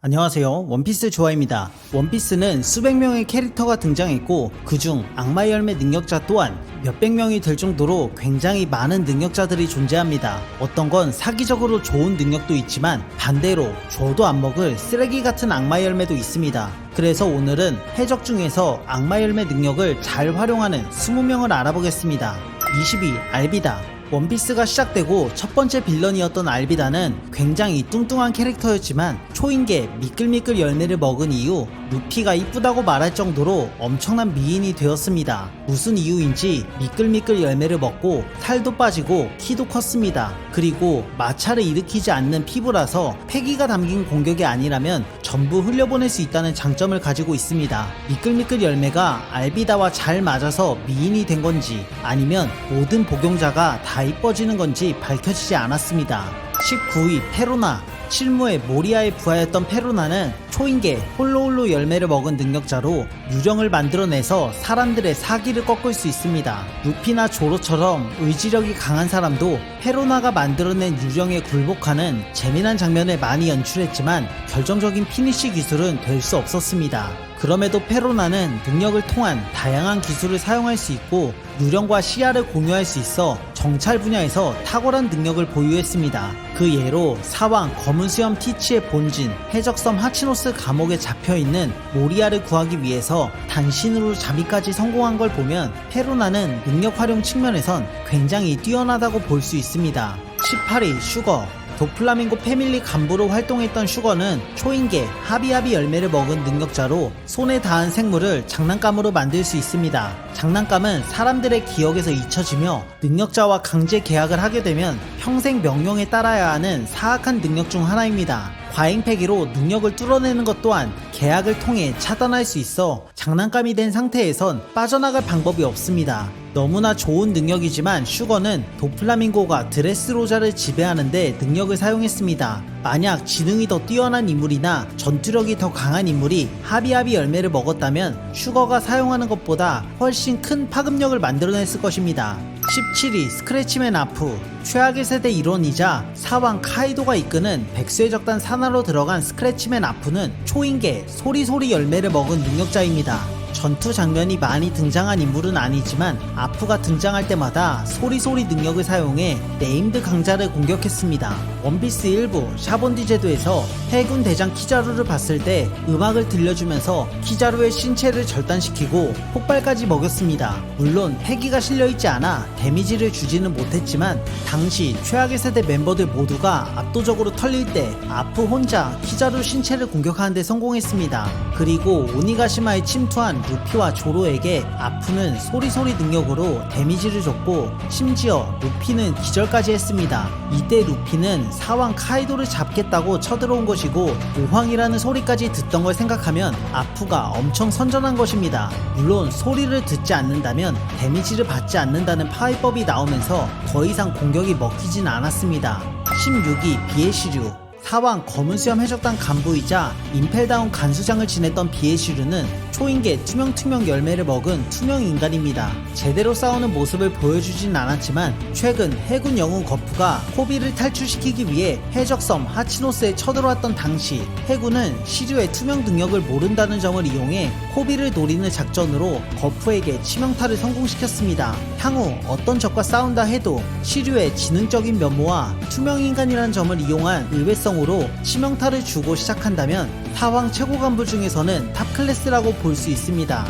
안녕하세요, 원피스 조아입니다. 원피스는 수백 명의 캐릭터가 등장했고 그중 악마 열매 능력자 또한 몇백 명이 될 정도로 굉장히 많은 능력자들이 존재합니다. 어떤 건 사기적으로 좋은 능력도 있지만 반대로 줘도 안 먹을 쓰레기 같은 악마 열매도 있습니다. 그래서 오늘은 해적 중에서 악마 열매 능력을 잘 활용하는 20명을 알아보겠습니다. 22. 알비다. 원피스가 시작되고 첫 번째 빌런이었던 알비다는 굉장히 뚱뚱한 캐릭터였지만 초인계 미끌미끌 열매를 먹은 이후 루피가 이쁘다고 말할 정도로 엄청난 미인이 되었습니다. 무슨 이유인지 미끌미끌 열매를 먹고 살도 빠지고 키도 컸습니다. 그리고 마찰을 일으키지 않는 피부라서 패기가 담긴 공격이 아니라면 전부 흘려보낼 수 있다는 장점을 가지고 있습니다. 미끌미끌 열매가 알비다와 잘 맞아서 미인이 된 건지 아니면 모든 복용자가 다 이뻐지는 건지 밝혀지지 않았습니다. 19위 페로나. 실무의 모리아의 부하였던 페로나는 초인계 홀로홀로 열매를 먹은 능력자로 유령을 만들어내서 사람들의 사기를 꺾을 수 있습니다. 루피나 조로처럼 의지력이 강한 사람도 페로나가 만들어낸 유령에 굴복하는 재미난 장면을 많이 연출했지만 결정적인 피니쉬 기술은 될 수 없었습니다. 그럼에도 페로나는 능력을 통한 다양한 기술을 사용할 수 있고 유령과 시야를 공유할 수 있어 정찰 분야에서 탁월한 능력을 보유했습니다. 그 예로 사왕 검은 수염 티치의 본진 해적섬 하치노스 감옥에 잡혀있는 모리아를 구하기 위해서 단신으로 잠입까지 성공한 걸 보면 페로나는 능력 활용 측면에선 굉장히 뛰어나다고 볼 수 있습니다. 18위 슈거. 도플라밍고 패밀리 간부로 활동했던 슈거는 초인계 하비하비 열매를 먹은 능력자로 손에 닿은 생물을 장난감으로 만들 수 있습니다. 장난감은 사람들의 기억에서 잊혀지며 능력자와 강제 계약을 하게 되면 평생 명령에 따라야 하는 사악한 능력 중 하나입니다. 과잉패기로 능력을 뚫어내는 것 또한 계약을 통해 차단할 수 있어 장난감이 된 상태에선 빠져나갈 방법이 없습니다. 너무나 좋은 능력이지만 슈거는 도플라밍고가 드레스로자를 지배하는데 능력을 사용했습니다. 만약 지능이 더 뛰어난 인물이나 전투력이 더 강한 인물이 하비하비 열매를 먹었다면 슈거가 사용하는 것보다 훨씬 큰 파급력을 만들어냈을 것입니다. 17위 스크래치맨 아프. 최악의 세대 일원이자 사왕 카이도가 이끄는 백수의 적단 산하로 들어간 스크래치맨 아프는 초인계 소리소리 열매를 먹은 능력자입니다. 전투 장면이 많이 등장한 인물은 아니지만 아프가 등장할 때마다 소리소리 능력을 사용해 네임드 강자를 공격했습니다. 원피스 1부 샤본디 제도에서 해군 대장 키자루를 봤을 때 음악을 들려주면서 키자루의 신체를 절단시키고 폭발까지 먹였습니다. 물론 패기가 실려있지 않아 데미지를 주지는 못했지만 당시 최악의 세대 멤버들 모두가 압도적으로 털릴 때 아프 혼자 키자루 신체를 공격하는 데 성공했습니다. 그리고 오니가시마에 침투한 루피와 조로에게 아프는 소리소리 능력으로 데미지를 줬고 심지어 루피는 기절까지 했습니다. 이때 루피는 사왕 카이도를 잡겠다고 쳐들어온 것이고 오황이라는 소리까지 듣던 걸 생각하면 아프가 엄청 선전한 것입니다. 물론 소리를 듣지 않는다면 데미지를 받지 않는다는 파이법이 나오면서 더 이상 공격이 먹히진 않았습니다. 16위 비에시류. 사왕 검은수염 해적단 간부이자 임펠다운 간수장을 지냈던 비에시류는 초인계 투명투명 열매를 먹은 투명 인간입니다. 제대로 싸우는 모습을 보여주진 않았지만 최근 해군 영웅 거프가 코비를 탈출시키기 위해 해적섬 하치노스에 쳐들어왔던 당시 해군은 시류의 투명 능력을 모른다는 점을 이용해 코비를 노리는 작전으로 거프에게 치명타를 성공시켰습니다. 향후 어떤 적과 싸운다 해도 시류의 지능적인 면모와 투명인간이라는 점을 이용한 의외성으로 치명타를 주고 시작한다면 사왕 최고 간부 중에서는 탑 클래스라고 볼 수 있습니다.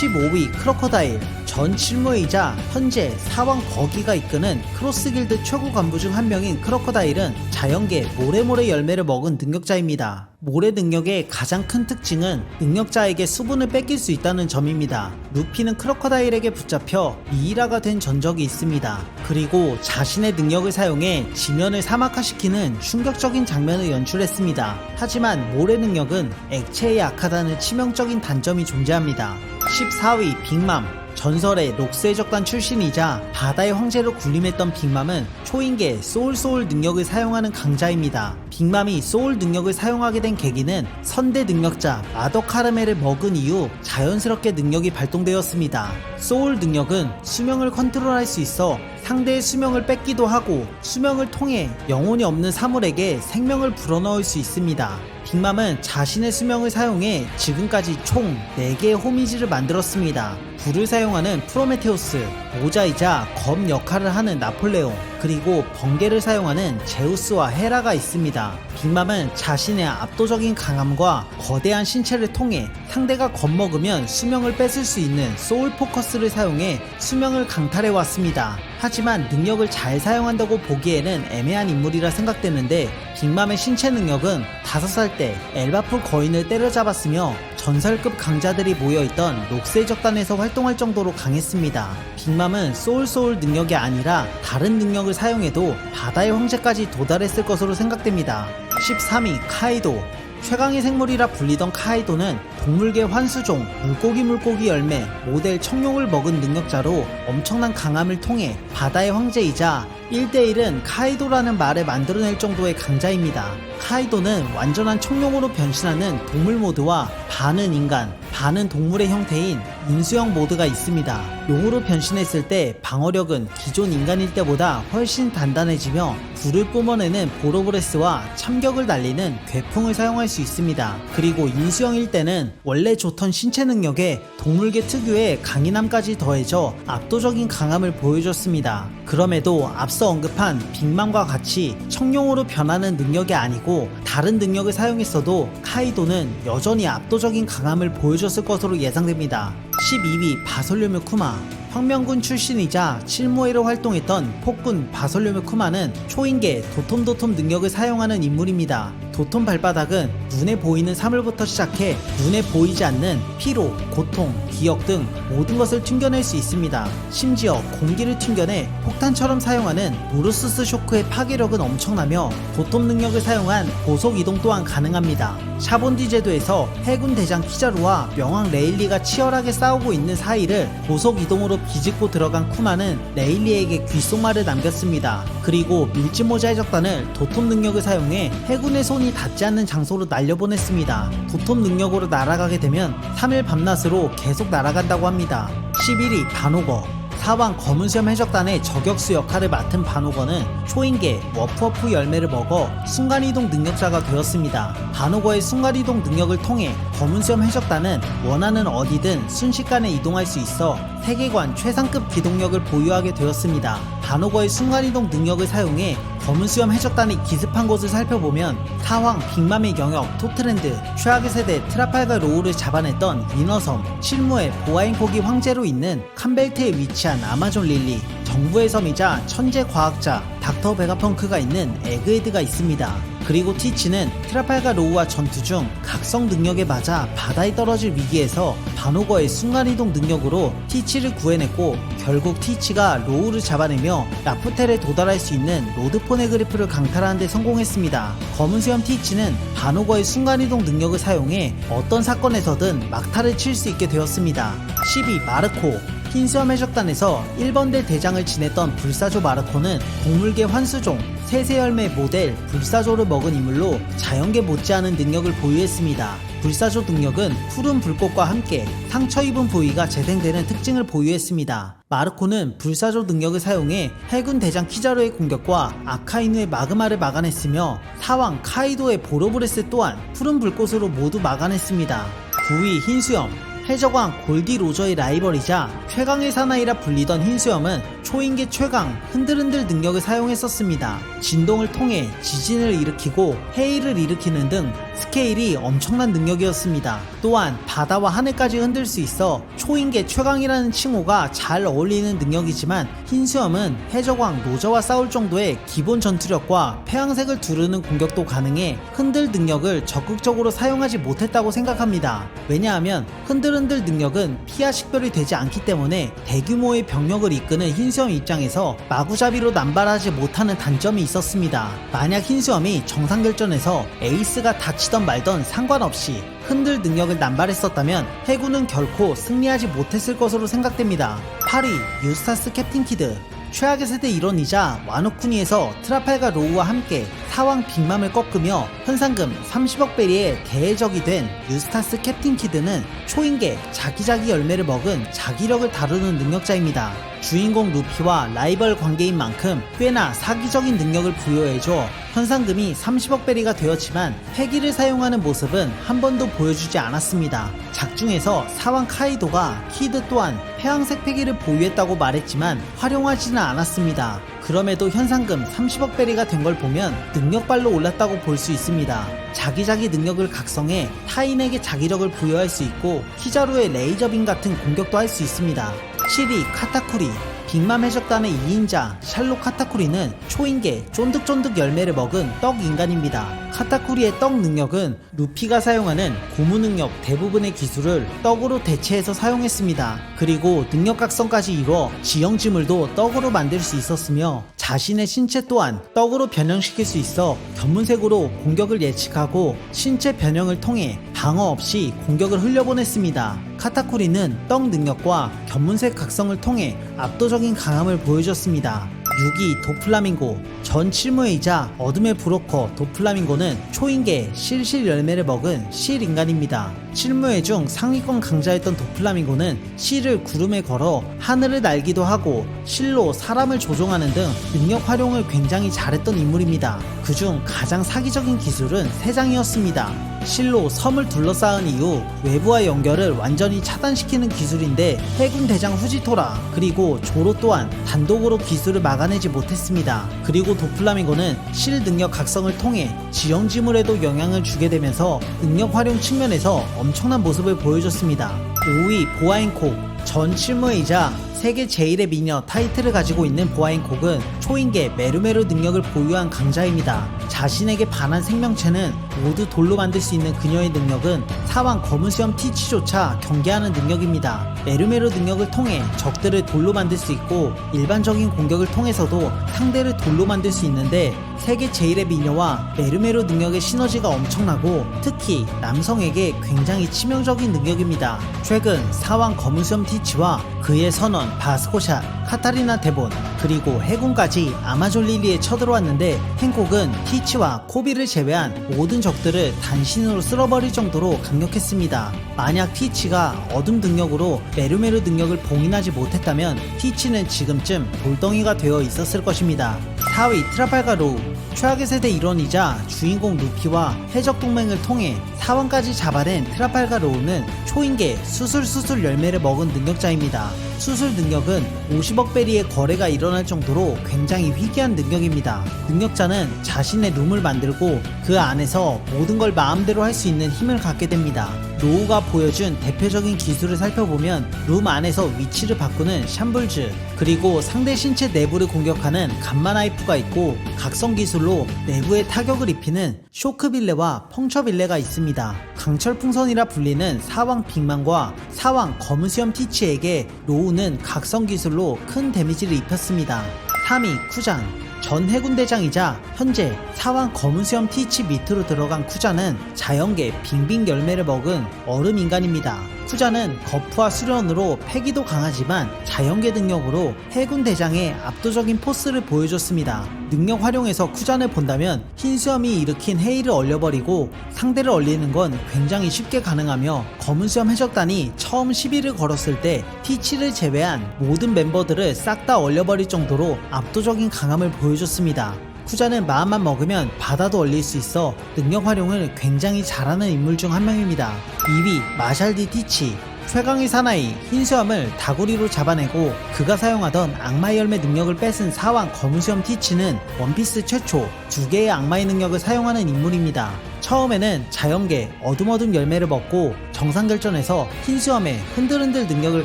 15위 크로커다일. 전 칠무이자 현재 사왕 버기가 이끄는 크로스길드 최고 간부 중 한 명인 크로커다일은 자연계 모래모래 열매를 먹은 능력자입니다. 모래 능력의 가장 큰 특징은 능력자에게 수분을 뺏길 수 있다는 점입니다. 루피는 크로커다일에게 붙잡혀 미이라가 된 전적이 있습니다. 그리고 자신의 능력을 사용해 지면을 사막화시키는 충격적인 장면을 연출했습니다. 하지만 모래 능력은 액체에 약하다는 치명적인 단점이 존재합니다. 14위 빅맘. 전설의 록스의 적단 출신이자 바다의 황제로 군림했던 빅맘은 초인계 소울소울 능력을 사용하는 강자입니다. 빅맘이 소울 능력을 사용하게 된 계기는 선대 능력자 마더카르멜을 먹은 이후 자연스럽게 능력이 발동되었습니다. 소울 능력은 수명을 컨트롤할 수 있어 상대의 수명을 뺏기도 하고 수명을 통해 영혼이 없는 사물에게 생명을 불어넣을 수 있습니다. 빅맘은 자신의 수명을 사용해 지금까지 총 4개의 호미지를 만들었습니다. 불을 사용하는 프로메테우스, 모자이자 검 역할을 하는 나폴레옹, 그리고 번개를 사용하는 제우스와 헤라가 있습니다. 빅맘은 자신의 압도적인 강함과 거대한 신체를 통해 상대가 겁먹으면 수명을 뺏을 수 있는 소울 포커스를 사용해 수명을 강탈해 왔습니다. 하지만 능력을 잘 사용한다고 보기에는 애매한 인물이라 생각되는데, 빅맘의 신체 능력은 5살 때 엘바풀 거인을 때려잡았으며 전설급 강자들이 모여있던 록스의 적단에서 활동할 정도로 강했습니다. 빅맘은 소울 능력이 아니라 다른 능력을 사용해도 바다의 황제까지 도달했을 것으로 생각됩니다. 13위 카이도. 최강의 생물이라 불리던 카이도는 동물계 환수종 물고기 열매 모델 청룡을 먹은 능력자로 엄청난 강함을 통해 바다의 황제이자 1대1은 카이도라는 말을 만들어낼 정도의 강자입니다. 카이도는 완전한 청룡으로 변신하는 동물 모드와 반은 인간, 반은 동물의 형태인 인수형 모드가 있습니다. 용으로 변신했을 때 방어력은 기존 인간일 때보다 훨씬 단단해지며 불을 뿜어내는 보로브레스와 참격을 날리는 괴풍을 사용할 수 있습니다. 그리고 인수형일 때는 원래 좋던 신체 능력에 동물계 특유의 강인함까지 더해져 압도적인 강함을 보여줬습니다. 그럼에도 앞서 언급한 빅맘과 같이 청룡으로 변하는 능력이 아니고 다른 능력을 사용했어도 카이도는 여전히 압도적인 강함을 보여줬을 것으로 예상됩니다. 12위 바솔류뮤 쿠마. 혁명군 출신이자 칠모에로 활동했던 폭군 바솔류뮤 쿠마는 초인계 도톰 능력을 사용하는 인물입니다. 도톰 발바닥은 눈에 보이는 사물부터 시작해 눈에 보이지 않는 피로, 고통, 기억 등 모든 것을 튕겨낼 수 있습니다. 심지어 공기를 튕겨내 폭탄처럼 사용하는 무르스스 쇼크의 파괴력은 엄청나며 도톰 능력을 사용한 고속 이동 또한 가능합니다. 샤본디 제도에서 해군 대장 키자루와 명왕 레일리가 치열하게 싸우고 있는 사이를 고속 이동으로 비집고 들어간 쿠마는 레일리에게 귓속말을 남겼습니다. 그리고 밀짚모자의 적단을 도톰 능력을 사용해 해군의 손이 닿지 않는 장소로 날려보냈습니다. 도톰 능력으로 날아가게 되면 3일 밤낮으로 계속 날아간다고 합니다. 11위 바노거. 사왕 검은수염 해적단의 저격수 역할을 맡은 바노거는 초인계 워프워프 열매를 먹어 순간이동 능력자가 되었습니다. 바노거의 순간이동 능력을 통해 검은수염 해적단은 원하는 어디든 순식간에 이동할 수 있어 세계관 최상급 기동력을 보유하게 되었습니다. 바노거의 순간이동 능력을 사용해 검은수염 해적단이 기습한 곳을 살펴보면 사황 빅맘의 영역 토트랜드, 최악의 세대 트라팔가 로우를 잡아냈던 위너섬, 칠무의 보아인코기 황제로 있는 칸벨트에 위치한 아마존 릴리, 정부의 섬이자 천재 과학자 닥터 베가펑크가 있는 에그헤드가 있습니다. 그리고 티치는 트라팔가 로우와 전투 중 각성 능력에 맞아 바다에 떨어질 위기에서 바노거의 순간이동 능력으로 티치를 구해냈고, 결국 티치가 로우를 잡아내며 라프텔에 도달할 수 있는 로드포네그리프를 강탈하는 데 성공했습니다. 검은수염 티치는 바노거의 순간이동 능력을 사용해 어떤 사건에서든 막타를 칠 수 있게 되었습니다. 12. 마르코. 흰수염 해적단에서 1번대 대장을 지냈던 불사조 마르코는 동물계 환수종 세세열매 모델 불사조를 먹은 인물로 자연계 못지않은 능력을 보유했습니다. 불사조 능력은 푸른 불꽃과 함께 상처 입은 부위가 재생되는 특징을 보유했습니다. 마르코는 불사조 능력을 사용해 해군 대장 키자루의 공격과 아카이누의 마그마를 막아냈으며 사왕 카이도의 보로브레스 또한 푸른 불꽃으로 모두 막아냈습니다. 9위 흰수염. 해적왕 골디 로저의 라이벌이자 최강의 사나이라 불리던 흰수염은 초인계 최강 흔들흔들 능력을 사용했었습니다. 진동을 통해 지진을 일으키고 해일을 일으키는 등 스케일이 엄청난 능력이었습니다. 또한 바다와 하늘까지 흔들 수 있어 초인계 최강이라는 칭호가 잘 어울리는 능력이지만, 흰수염은 해적왕 로저와 싸울 정도의 기본 전투력과 폐왕색을 두르는 공격도 가능해 흔들 능력을 적극적으로 사용하지 못했다고 생각합니다. 왜냐하면 흔들흔들 능력은 피하 식별이 되지 않기 때문에 대규모의 병력을 이끄는 흰수염 입장에서 마구잡이로 남발하지 못하는 단점이 있었습니다. 만약 흰수염이 정상결전에서 에이스가 다치던 말던 상관없이 흔들 능력을 남발했었다면 해군은 결코 승리하지 못했을 것으로 생각됩니다. 8위 유스타스 캡틴 키드. 최악의 세대 일원이자 와노쿠니에서 트라팔가 로우와 함께 사왕 빅맘을 꺾으며 현상금 30억 베리의 대해적이 된 유스타스 캡틴 키드는 초인계 자기자기 열매를 먹은 자기력을 다루는 능력자입니다. 주인공 루피와 라이벌 관계인 만큼 꽤나 사기적인 능력을 부여해줘 현상금이 30억 베리가 되었지만 패기를 사용하는 모습은 한 번도 보여주지 않았습니다. 작중에서 사왕 카이도가 키드 또한 폐왕색 패기를 보유했다고 말했지만 활용하지는 않았습니다. 그럼에도 현상금 30억 베리가 된 걸 보면 능력발로 올랐다고 볼 수 있습니다. 자기자기 능력을 각성해 타인에게 자기력을 부여할 수 있고 키자루의 레이저빔 같은 공격도 할 수 있습니다. 7위 카타쿠리 빅맘 해적단의 2인자 샬롯 카타쿠리는 초인계 쫀득쫀득 열매를 먹은 떡 인간입니다. 카타쿠리의 떡 능력은 루피가 사용하는 고무 능력 대부분의 기술을 떡으로 대체해서 사용했습니다. 그리고 능력 각성까지 이루어 지형지물도 떡으로 만들 수 있었으며 자신의 신체 또한 떡으로 변형시킬 수 있어 견문색으로 공격을 예측하고 신체 변형을 통해 방어 없이 공격을 흘려보냈습니다. 카타쿠리는 떡 능력과 견문색 각성을 통해 압도적인 강함을 보여줬습니다. 6위 도플라밍고 전 칠무이자 어둠의 브로커 도플라밍고는 초인계 실실 열매를 먹은 실 인간입니다. 칠무회 중 상위권 강자였던 도플라밍고는 실을 구름에 걸어 하늘을 날기도 하고 실로 사람을 조종하는 등 능력 활용을 굉장히 잘했던 인물입니다. 그중 가장 사기적인 기술은 세장이었습니다. 실로 섬을 둘러싸은 이후 외부와 연결을 완전히 차단시키는 기술인데 해군 대장 후지토라 그리고 조로 또한 단독으로 기술을 막아내지 못했습니다. 그리고 도플라밍고는 실 능력 각성을 통해 지형지물에도 영향을 주게 되면서 능력 활용 측면에서 엄청난 모습을 보여줬습니다. 5위 보아인콕 전 칠무이자 세계 제1의 미녀 타이틀을 가지고 있는 보아인콕은 초인계 메루메루 능력을 보유한 강자입니다. 자신에게 반한 생명체는 모두 돌로 만들 수 있는 그녀의 능력은 사왕 검은수염 티치조차 경계하는 능력입니다. 메루메루 능력을 통해 적들을 돌로 만들 수 있고 일반적인 공격을 통해서도 상대를 돌로 만들 수 있는데 세계 제1의 미녀와 메루메루 능력의 시너지가 엄청나고 특히 남성에게 굉장히 치명적인 능력입니다. 최근 사왕 검은수염 티치와 그의 선원 바스코샷, 카타리나 데본, 그리고 해군까지 아마존 릴리에 쳐들어왔는데 행콕은 티치와 코비를 제외한 모든 적들을 단신으로 쓸어버릴 정도로 강력했습니다. 만약 티치가 어둠 능력으로 메루메루 능력을 봉인하지 못했다면 티치는 지금쯤 돌덩이가 되어 있었을 것입니다. 4위 트라팔가 로우 최악의 세대 일원이자 주인공 루피와 해적 동맹을 통해 사왕까지 잡아낸 트라팔가 로우는 초인계 수술수술 열매를 먹은 능력자입니다. 수술 능력은 50억 베리의 거래가 일어날 정도로 굉장히 희귀한 능력입니다. 능력자는 자신의 룸을 만들고 그 안에서 모든 걸 마음대로 할 수 있는 힘을 갖게 됩니다. 로우가 보여준 대표적인 기술을 살펴보면 룸 안에서 위치를 바꾸는 샴불즈, 그리고 상대 신체 내부를 공격하는 감마나이프가 있고 각성 기술로 내부에 타격을 입히는 쇼크빌레와 펑처빌레가 있습니다. 강철풍선이라 불리는 사왕 빅맘과 사왕 검은수염 티치에게 로우는 각성 기술로 큰 데미지를 입혔습니다. 3위 쿠잔 전 해군대장이자 현재 사왕 검은수염 티치 밑으로 들어간 쿠잔은 자연계 빙빙 열매를 먹은 얼음 인간입니다. 쿠잔은 거푸와 수련으로 패기도 강하지만 자연계 능력으로 해군대장의 압도적인 포스를 보여줬습니다. 능력 활용에서 쿠잔을 본다면 흰수염이 일으킨 해일을 얼려버리고 상대를 얼리는 건 굉장히 쉽게 가능하며 검은수염 해적단이 처음 시비를 걸었을 때 티치를 제외한 모든 멤버들을 싹 다 얼려버릴 정도로 압도적인 강함을 보여줬습니다. 쿠잔은 마음만 먹으면 바다도 얼릴 수 있어 능력 활용을 굉장히 잘하는 인물 중 한 명입니다. 2위 마샬디 티치 최강의 사나이 흰수염을 다구리로 잡아내고 그가 사용하던 악마의 열매 능력을 뺏은 사왕 검은수염 티치는 원피스 최초 2개의 악마의 능력을 사용하는 인물입니다. 처음에는 자연계 어둠 열매를 먹고 정상결전에서 흰수염의 흔들흔들 능력을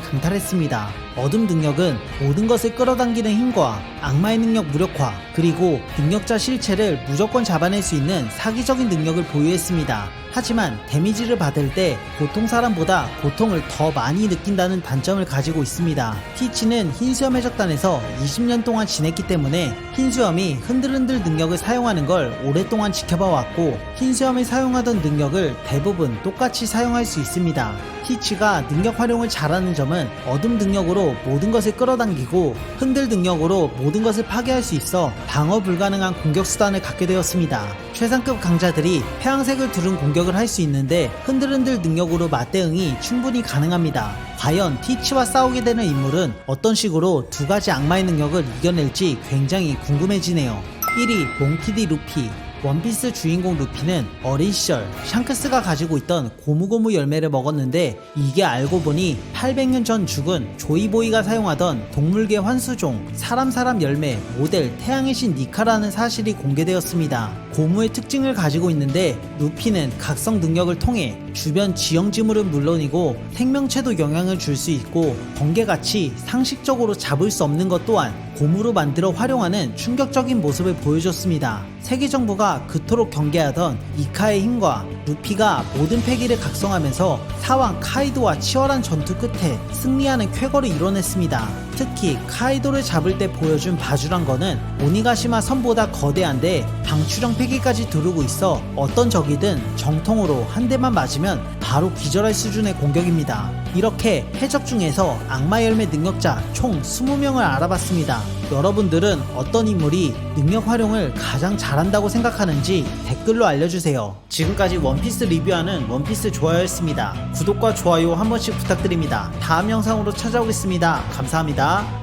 강탈했습니다. 어둠 능력은 모든 것을 끌어당기는 힘과 악마의 능력 무력화, 그리고 능력자 실체를 무조건 잡아낼 수 있는 사기적인 능력을 보유했습니다. 하지만 데미지를 받을 때 보통 사람보다 고통을 더 많이 느낀다는 단점을 가지고 있습니다. 티치는 흰수염 해적단에서 20년 동안 지냈기 때문에 흰수염이 흔들흔들 능력을 사용하는 걸 오랫동안 지켜봐 왔고 흰수염이 사용하던 능력을 대부분 똑같이 사용할 수 있습니다. 티치가 능력 활용을 잘하는 점은 어둠 능력으로 모든 것을 끌어당기고 흔들 능력으로 모든 것을 파괴할 수 있어 방어 불가능한 공격 수단을 갖게 되었습니다. 최상급 강자들이 태양색을 두른 공격을 할 수 있는데 흔들흔들 능력으로 맞대응이 충분히 가능합니다. 과연 티치와 싸우게 되는 인물은 어떤 식으로 두 가지 악마의 능력을 이겨낼지 굉장히 궁금해지네요. 1위 몽키디 루피. 원피스 주인공 루피는 어린 시절 샹크스가 가지고 있던 고무고무 열매를 먹었는데 이게 알고 보니 800년 전 죽은 조이보이가 사용하던 동물계 환수종 사람 열매 모델 태양의 신 니카라는 사실이 공개되었습니다. 고무의 특징을 가지고 있는데 루피는 각성 능력을 통해 주변 지형지물은 물론이고 생명체도 영향을 줄 수 있고 번개같이 상식적으로 잡을 수 없는 것 또한 고무로 만들어 활용하는 충격적인 모습을 보여줬습니다. 세계 정부가 그토록 경계하던 니카의 힘과 루피가 모든 패기를 각성하면서 사왕 카이도와 치열한 전투 끝에 승리하는 쾌거를 이뤄냈습니다. 특히 카이도를 잡을 때 보여준 바주란거는 오니가시마 섬보다 거대한데 방출형 패기까지 두르고 있어 어떤 적이든 정통으로 한 대만 맞으면 바로 기절할 수준의 공격입니다. 이렇게 해적 중에서 악마 열매 능력자 총 20명을 알아봤습니다. 여러분들은 어떤 인물이 능력 활용을 가장 잘한다고 생각하는지 댓글로 알려주세요. 지금까지 원피스 리뷰하는 원피스 좋아요였습니다. 구독과 좋아요 한 번씩 부탁드립니다. 다음 영상으로 찾아오겠습니다. 감사합니다.